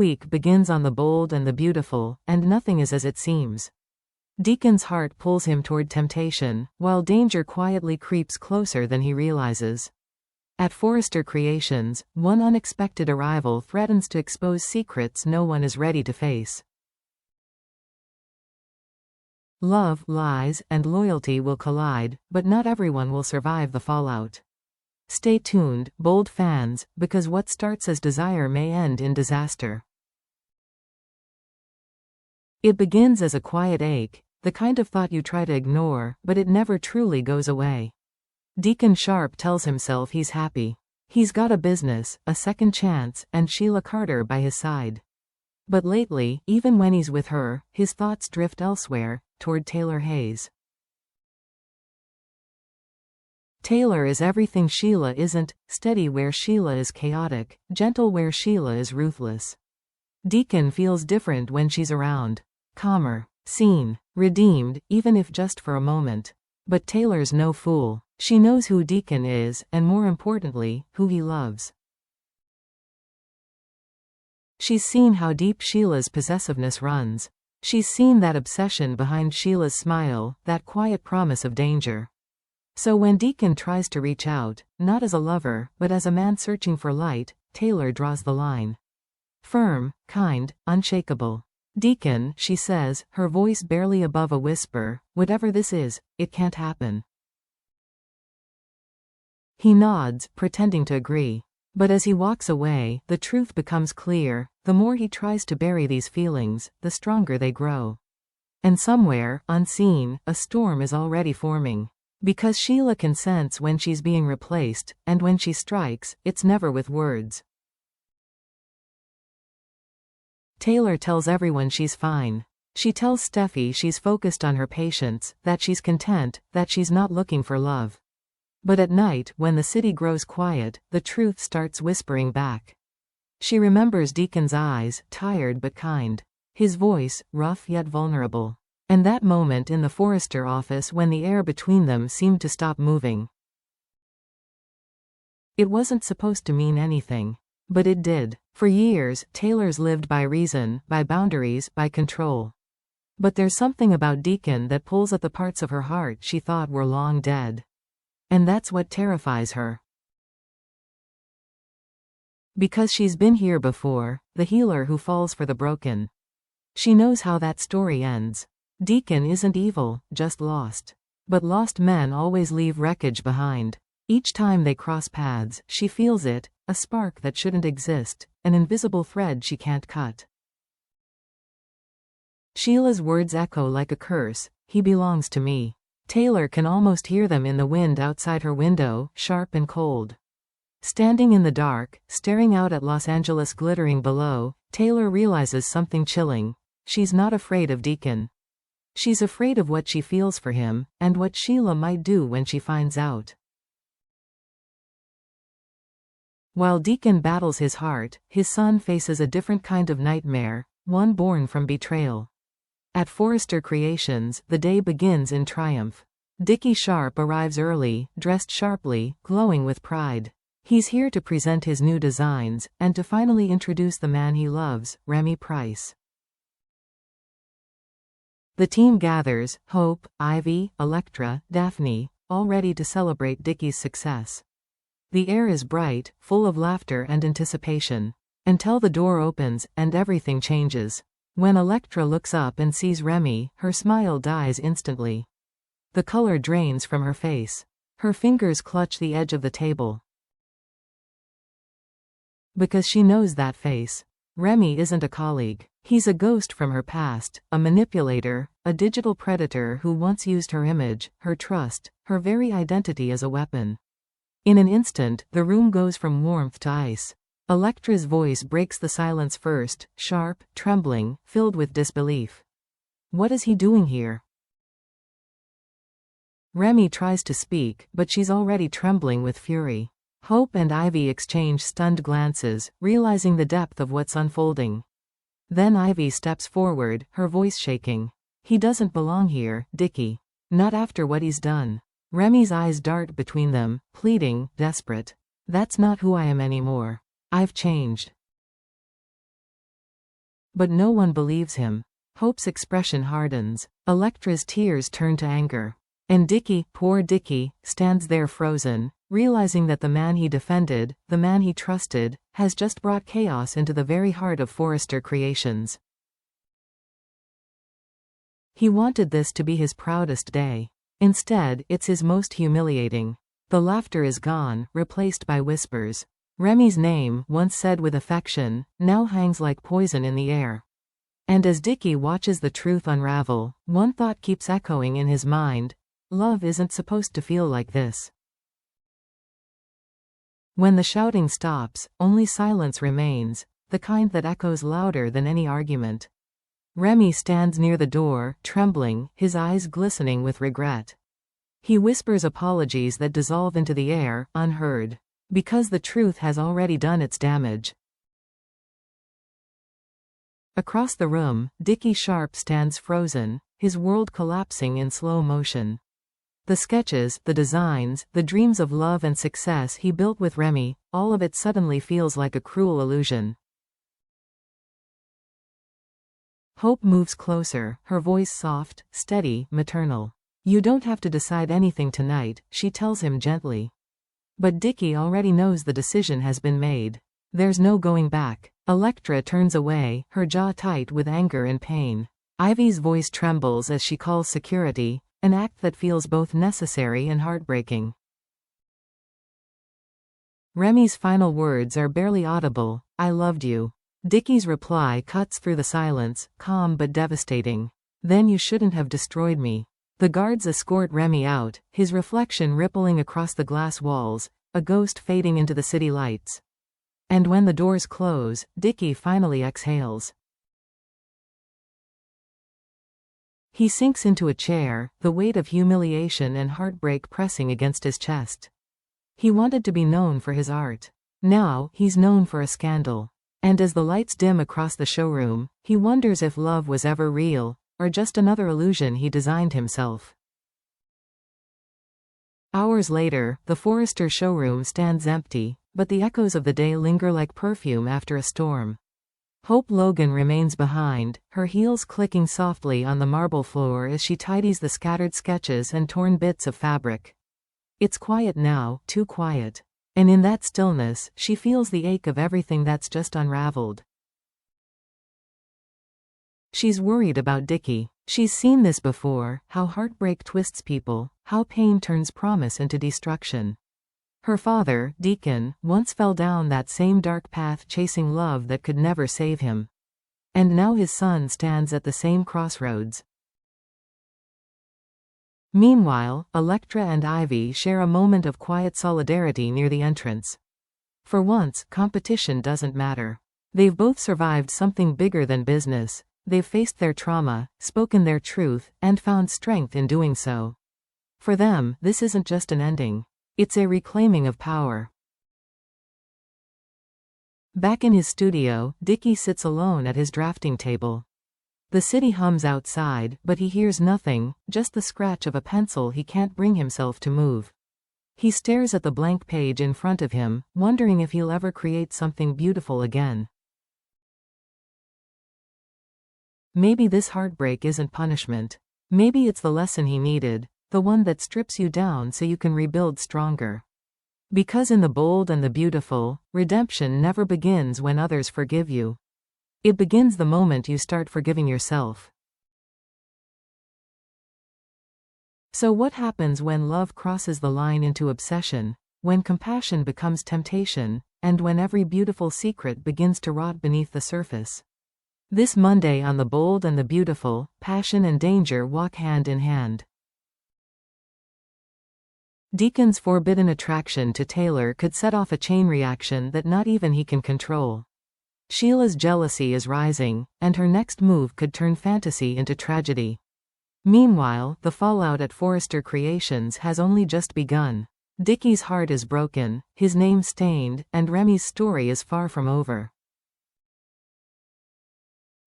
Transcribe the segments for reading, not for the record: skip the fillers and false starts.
week begins on the bold and the beautiful, and nothing is as it seems. Deacon's heart pulls him toward temptation, while danger quietly creeps closer than he realizes. At Forrester Creations, one unexpected arrival threatens to expose secrets no one is ready to face. Love, lies, and loyalty will collide, but not everyone will survive the fallout. Stay tuned, bold fans, because what starts as desire may end in disaster. It begins as a quiet ache, the kind of thought you try to ignore, but it never truly goes away. Deacon Sharp tells himself he's happy. He's got a business, a second chance, and Sheila Carter by his side. But lately, even when he's with her, his thoughts drift elsewhere, toward Taylor Hayes. Taylor is everything Sheila isn't, steady where Sheila is chaotic, gentle where Sheila is ruthless. Deacon feels different when she's around. Calmer, seen, redeemed, even if just for a moment. But Taylor's no fool. She knows who Deacon is, and more importantly, who he loves. She's seen how deep Sheila's possessiveness runs. She's seen that obsession behind Sheila's smile, that quiet promise of danger. So when Deacon tries to reach out, not as a lover, but as a man searching for light, Taylor draws the line. Firm, kind, unshakable. Deacon, she says, her voice barely above a whisper, whatever this is, it can't happen. He nods, pretending to agree. But as he walks away, the truth becomes clear. The more he tries to bury these feelings, the stronger they grow. And somewhere, unseen, a storm is already forming. Because Sheila can sense when she's being replaced, and when she strikes, it's never with words. Taylor tells everyone she's fine. She tells Steffi she's focused on her patients, that she's content, that she's not looking for love. But at night, when the city grows quiet, the truth starts whispering back. She remembers Deacon's eyes, tired but kind. His voice, rough yet vulnerable. And that moment in the Forrester office when the air between them seemed to stop moving. It wasn't supposed to mean anything. But it did. For years, Taylor's lived by reason, by boundaries, by control. But there's something about Deacon that pulls at the parts of her heart she thought were long dead. And that's what terrifies her. Because she's been here before, the healer who falls for the broken. She knows how that story ends. Deacon isn't evil, just lost. But lost men always leave wreckage behind. Each time they cross paths, she feels it, a spark that shouldn't exist, an invisible thread she can't cut. Sheila's words echo like a curse, he belongs to me. Taylor can almost hear them in the wind outside her window, sharp and cold. Standing in the dark, staring out at Los Angeles glittering below, Taylor realizes something chilling. She's not afraid of Deacon. She's afraid of what she feels for him, and what Sheila might do when she finds out. While Deacon battles his heart, his son faces a different kind of nightmare, one born from betrayal. At Forrester Creations, the day begins in triumph. Dickie Sharp arrives early, dressed sharply, glowing with pride. He's here to present his new designs, and to finally introduce the man he loves, Remy Price. The team gathers, Hope, Ivy, Electra, Daphne, all ready to celebrate Dickie's success. The air is bright, full of laughter and anticipation. Until the door opens, and everything changes. When Electra looks up and sees Remy, her smile dies instantly. The color drains from her face. Her fingers clutch the edge of the table. Because she knows that face. Remy isn't a colleague. He's a ghost from her past, a manipulator, a digital predator who once used her image, her trust, her very identity as a weapon. In an instant, the room goes from warmth to ice. Electra's voice breaks the silence first, sharp, trembling, filled with disbelief. What is he doing here? Remy tries to speak, but she's already trembling with fury. Hope and Ivy exchange stunned glances, realizing the depth of what's unfolding. Then Ivy steps forward, her voice shaking. He doesn't belong here, Dickie. Not after what he's done. Remy's eyes dart between them, pleading, desperate. That's not who I am anymore. I've changed. But no one believes him. Hope's expression hardens. Electra's tears turn to anger. And Dickie, poor Dickie, stands there frozen, realizing that the man he defended, the man he trusted, has just brought chaos into the very heart of Forrester Creations. He wanted this to be his proudest day. Instead, it's his most humiliating. The laughter is gone, replaced by whispers. Remy's name, once said with affection, now hangs like poison in the air. And as Dickie watches the truth unravel, one thought keeps echoing in his mind: love isn't supposed to feel like this. When the shouting stops, only silence remains, the kind that echoes louder than any argument. Remy stands near the door, trembling, his eyes glistening with regret. He whispers apologies that dissolve into the air, unheard. Because the truth has already done its damage. Across the room, Dickie Sharp stands frozen, his world collapsing in slow motion. The sketches, the designs, the dreams of love and success he built with Remy, all of it suddenly feels like a cruel illusion. Hope moves closer, her voice soft, steady, maternal. "You don't have to decide anything tonight," she tells him gently. But Dickie already knows the decision has been made. There's no going back. Electra turns away, her jaw tight with anger and pain. Ivy's voice trembles as she calls security, an act that feels both necessary and heartbreaking. Remy's final words are barely audible: "I loved you." Dickie's reply cuts through the silence, calm but devastating. "Then you shouldn't have destroyed me." The guards escort Remy out, his reflection rippling across the glass walls, a ghost fading into the city lights. And when the doors close, Dickie finally exhales. He sinks into a chair, the weight of humiliation and heartbreak pressing against his chest. He wanted to be known for his art. Now, he's known for a scandal. And as the lights dim across the showroom, he wonders if love was ever real, or just another illusion he designed himself. Hours later, the Forrester showroom stands empty, but the echoes of the day linger like perfume after a storm. Hope Logan remains behind, her heels clicking softly on the marble floor as she tidies the scattered sketches and torn bits of fabric. It's quiet now, too quiet. And in that stillness, she feels the ache of everything that's just unraveled. She's worried about Dickie. She's seen this before, how heartbreak twists people, how pain turns promise into destruction. Her father, Deacon, once fell down that same dark path chasing love that could never save him. And now his son stands at the same crossroads. Meanwhile, Electra and Ivy share a moment of quiet solidarity near the entrance. For once, competition doesn't matter. They've both survived something bigger than business. They've faced their trauma, spoken their truth, and found strength in doing so. For them, this isn't just an ending. It's a reclaiming of power. Back in his studio, Dickie sits alone at his drafting table. The city hums outside, but he hears nothing, just the scratch of a pencil he can't bring himself to move. He stares at the blank page in front of him, wondering if he'll ever create something beautiful again. Maybe this heartbreak isn't punishment. Maybe it's the lesson he needed, the one that strips you down so you can rebuild stronger. Because in the bold and the beautiful, redemption never begins when others forgive you. It begins the moment you start forgiving yourself. So what happens when love crosses the line into obsession, when compassion becomes temptation, and when every beautiful secret begins to rot beneath the surface? This Monday on The Bold and the Beautiful, passion and danger walk hand in hand. Deacon's forbidden attraction to Taylor could set off a chain reaction that not even he can control. Sheila's jealousy is rising, and her next move could turn fantasy into tragedy. Meanwhile, the fallout at Forrester Creations has only just begun. Dickie's heart is broken, his name stained, and Remy's story is far from over.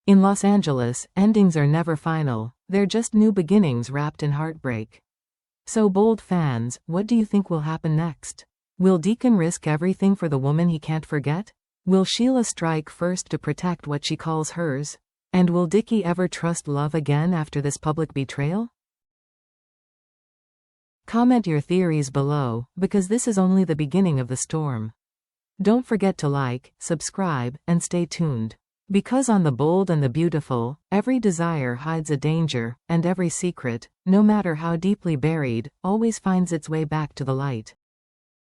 In Los Angeles, endings are never final, they're just new beginnings wrapped in heartbreak. So Bold fans, what do you think will happen next? Will Deacon risk everything for the woman he can't forget? Will Sheila strike first to protect what she calls hers? And will Dickie ever trust love again after this public betrayal? Comment your theories below, because this is only the beginning of the storm. Don't forget to like, subscribe, and stay tuned. Because on The Bold and the Beautiful, every desire hides a danger, and every secret, no matter how deeply buried, always finds its way back to the light.